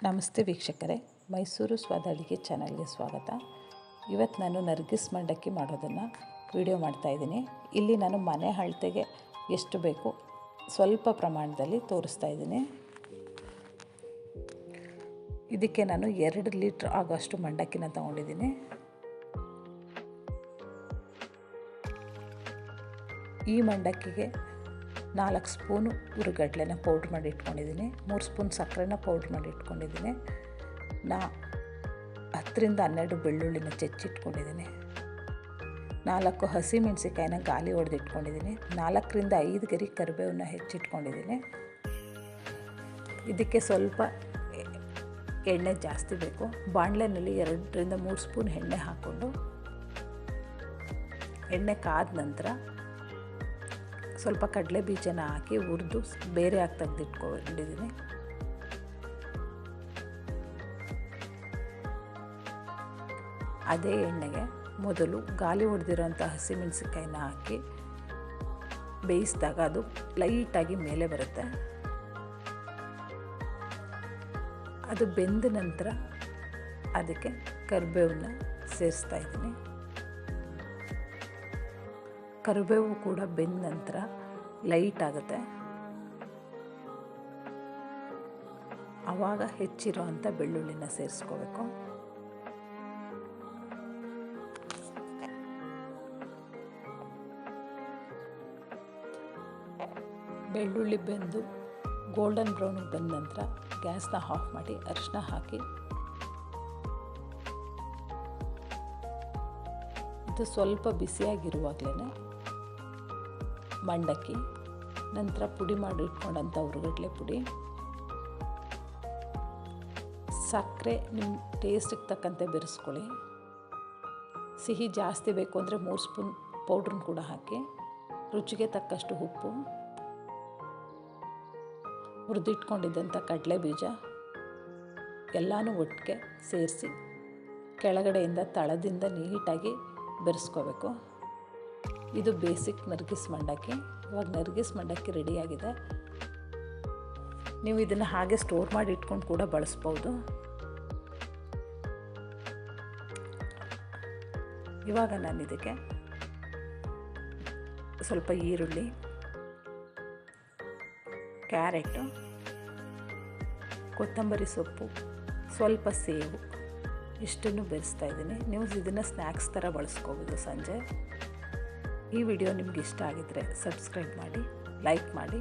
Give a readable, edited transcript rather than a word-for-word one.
ನಮಸ್ತೆ ವೀಕ್ಷಕರೇ, ಮೈಸೂರು ಸ್ವಾದ ಅಡುಗೆ ಚಾನಲ್ಗೆ ಸ್ವಾಗತ. ಇವತ್ತು ನಾನು ನರ್ಗಿಸ್ ಮಂಡಕ್ಕಿ ಮಾಡೋದನ್ನು ವಿಡಿಯೋ ಮಾಡ್ತಾಯಿದ್ದೀನಿ. ಇಲ್ಲಿ ನಾನು ಮನೆ ಅಳತೆಗೆ ಎಷ್ಟು ಬೇಕು ಸ್ವಲ್ಪ ಪ್ರಮಾಣದಲ್ಲಿ ತೋರಿಸ್ತಾ ಇದ್ದೀನಿ. ಇದಕ್ಕೆ ನಾನು 2 ಲೀಟ್ರ್ ಆಗೋಷ್ಟು ಮಂಡಕ್ಕಿನ ತಗೊಂಡಿದ್ದೀನಿ. ಈ ಮಂಡಕ್ಕಿಗೆ 4 ಸ್ಪೂನು ಹುರಿಗಡಲೆನ ಪೌಡ್ರ್ ಮಾಡಿ ಇಟ್ಕೊಂಡಿದ್ದೀನಿ. 3 ಸ್ಪೂನ್ ಸಕ್ಕರೆನ ಪೌಡ್ರ್ ಮಾಡಿ ಇಟ್ಕೊಂಡಿದ್ದೀನಿ. 10 ರಿಂದ 12 ಬೆಳ್ಳುಳ್ಳಿನ ಹೆಚ್ಚಿಟ್ಕೊಂಡಿದ್ದೀನಿ. 4 ಹಸಿಮೆಣಸಿಕಾಯಿನ ಗಾಲಿ ಹೊಡೆದು ಇಟ್ಕೊಂಡಿದ್ದೀನಿ. 4 ರಿಂದ 5 ಗರಿ ಕರಿಬೇವನ್ನ ಹೆಚ್ಚಿಟ್ಕೊಂಡಿದ್ದೀನಿ. ಇದಕ್ಕೆ ಸ್ವಲ್ಪ ಎಣ್ಣೆ ಜಾಸ್ತಿ ಬೇಕು. ಬಾಣಲೆಯಲ್ಲಿ 2 ರಿಂದ 3 ಸ್ಪೂನ್ ಎಣ್ಣೆ ಹಾಕ್ಕೊಂಡು ಎಣ್ಣೆ ಕಾದ ನಂತರ ಸ್ವಲ್ಪ ಕಡಲೆ ಬೀಜನ ಹಾಕಿ ಹುರಿದು ಬೇರೆ ಹಾಕಿ ತೆಗೆದಿಟ್ಕೊಂಡಿದ್ದೀನಿ. ಅದೇ ಎಣ್ಣೆಗೆ ಮೊದಲು ಗಾಲಿ ಹೊಡೆದಿರೋಂಥ ಹಸಿಮೆಣಸಿಕಾಯಿನ ಹಾಕಿ ಬೇಯಿಸಿದಾಗ ಅದು ಲೈಟಾಗಿ ಮೇಲೆ ಬರುತ್ತೆ. ಅದು ಬೆಂದ ನಂತರ ಅದಕ್ಕೆ ಕರಿಬೇವನ್ನ ಸೇರಿಸ್ತಾ ಇದ್ದೀನಿ. ಕರಿಬೇವು ಕೂಡ ಬೆಂದ ನಂತರ ಲೈಟ್ ಆಗುತ್ತೆ. ಆವಾಗ ಹೆಚ್ಚಿರೋ ಅಂಥ ಬೆಳ್ಳುಳ್ಳಿನ ಸೇರಿಸ್ಕೋಬೇಕು. ಬೆಳ್ಳುಳ್ಳಿ ಬೆಂದು ಗೋಲ್ಡನ್ ಬ್ರೌನಿಗೆ ಬಂದ ನಂತರ ಗ್ಯಾಸ್ನ ಆಫ್ ಮಾಡಿ ಅರಿಶಿನ ಹಾಕಿ ಇದು ಸ್ವಲ್ಪ ಬಿಸಿಯಾಗಿರುವಾಗಲೇ ಮಂಡಕ್ಕಿ, ನಂತರ ಪುಡಿ ಮಾಡಿ ಇಟ್ಕೊಂಡಂಥ ಹುರಿಗಡಲೆ ಪುಡಿ, ಸಕ್ಕರೆ ನಿಮ್ಮ ಟೇಸ್ಟಿಗೆ ತಕ್ಕಂತೆ ಬೆರೆಸ್ಕೊಳ್ಳಿ. ಸಿಹಿ ಜಾಸ್ತಿ ಬೇಕು ಅಂದರೆ 3 ಸ್ಪೂನ್ ಪೌಡ್ರನ್ನ ಕೂಡ ಹಾಕಿ, ರುಚಿಗೆ ತಕ್ಕಷ್ಟು ಉಪ್ಪು, ಹುರಿದಿಟ್ಕೊಂಡಿದ್ದಂಥ ಕಡಲೆ ಬೀಜ ಎಲ್ಲನೂ ಒಟ್ಟಿಗೆ ಸೇರಿಸಿ ಕೆಳಗಡೆಯಿಂದ ತಳದಿಂದ ನೀಟಾಗಿ ಬೆರೆಸ್ಕೋಬೇಕು. ಇದು ಬೇಸಿಕ್ ನರ್ಗಿಸ್ ಮಂಡಕ್ಕಿ. ಇವಾಗ ನರ್ಗಿಸ್ ಮಂಡಕ್ಕಿ ರೆಡಿಯಾಗಿದೆ. ನೀವು ಇದನ್ನು ಹಾಗೆ ಸ್ಟೋರ್ ಮಾಡಿ ಇಟ್ಕೊಂಡು ಕೂಡ ಬಳಸ್ಬೋದು. ಇವಾಗ ನಾನು ಇದಕ್ಕೆ ಸ್ವಲ್ಪ ಈರುಳ್ಳಿ, ಕ್ಯಾರೆಟು, ಕೊತ್ತಂಬರಿ ಸೊಪ್ಪು, ಸ್ವಲ್ಪ ಸೇವು ಇಷ್ಟನ್ನು ಬೆರೆಸ್ತಾ ಇದ್ದೀನಿ. ನೀವು ಇದನ್ನು ಸ್ನ್ಯಾಕ್ಸ್ ಥರ ಬಳಸ್ಕೋಬೋದು ಸಂಜೆ. ಈ ವಿಡಿಯೋ ನಿಮ್ಗೆ ಇಷ್ಟ ಆಗಿದ್ದರೆ ಸಬ್ಸ್ಕ್ರೈಬ್ ಮಾಡಿ, ಲೈಕ್ ಮಾಡಿ.